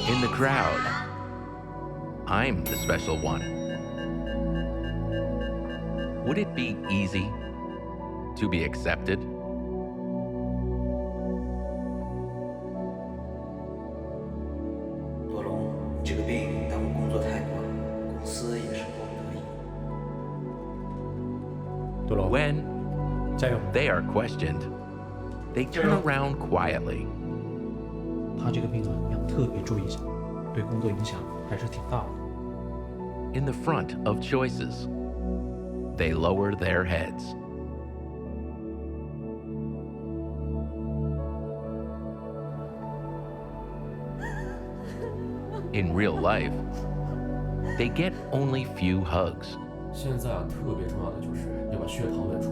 In the crowd, I'm the special one. Would it be easy to be accepted? 多龙，你这个病耽误工作太多了，公司也是迫不得已。多龙， When 加油！ they are questioned, they turn around quietly. 他这个病啊，你要特别注意一下，对工作影响还是挺大的。 In the front of choices, they lower their heads. In real life, they get only few hugs. 现在啊，特别重要的就是要把血糖稳住。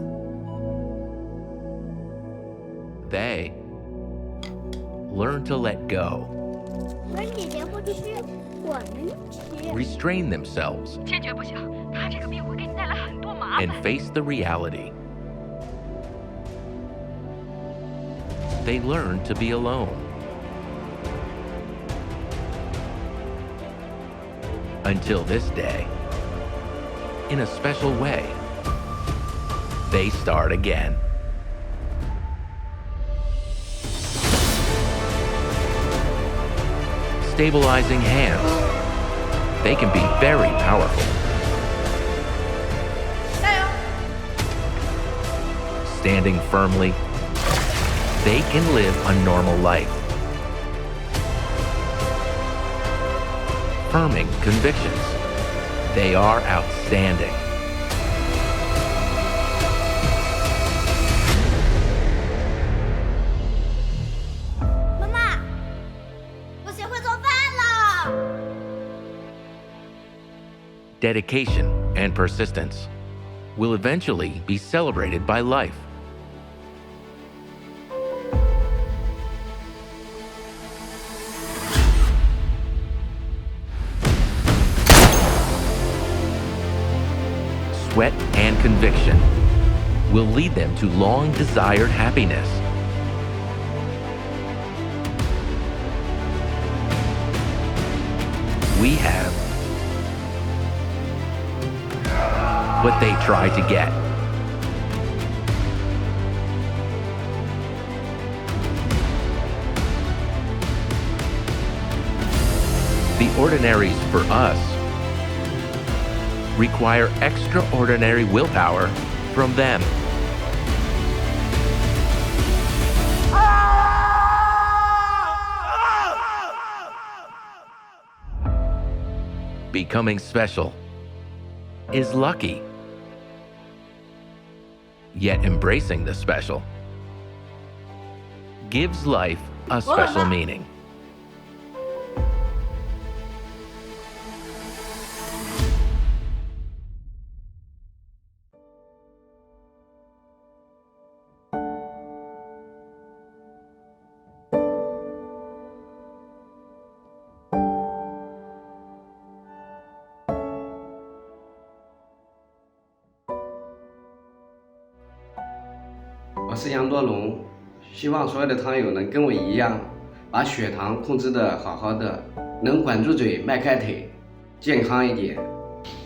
They learn to let go, 我姐姐不吃，我们吃。 restrain themselves, 坚决不行，他这个病会给你带来很多麻烦。 and face the reality. They learn to be alone. Until this day, in a special way, they start again. Stabilizing hands. They can be very powerful. Standing firmly, they can live a normal life. Firming convictions. They are outstanding. 妈妈，我学会做饭了。 Dedication and persistence will eventually be celebrated by life. Sweat and conviction will lead them to long-desired happiness. We have what they try to get. The ordinaries for us require extraordinary willpower from them. Becoming special is lucky. Yet embracing the special gives life a special meaning. "我是杨多龙，希望所有的糖友能跟我一样，把血糖控制得好好的，能管住嘴，迈开腿，健康一点。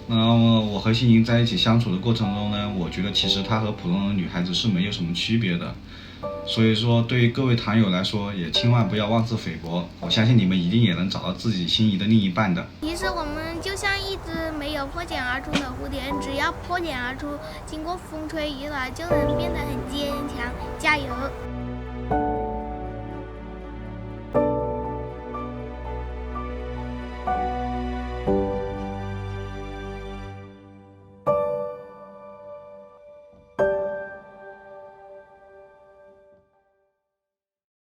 我和欣怡在一起相处的过程中呢，我觉得其实她和普通的女孩子是没有什么区别的。所以说，对于各位糖友来说，也千万不要妄自菲薄。我相信你们一定也能找到自己心仪的另一半的。其实我们就像一只没有破茧而出的蝴蝶，只要破茧而出，经过风吹雨打，就能变得很坚强。加油！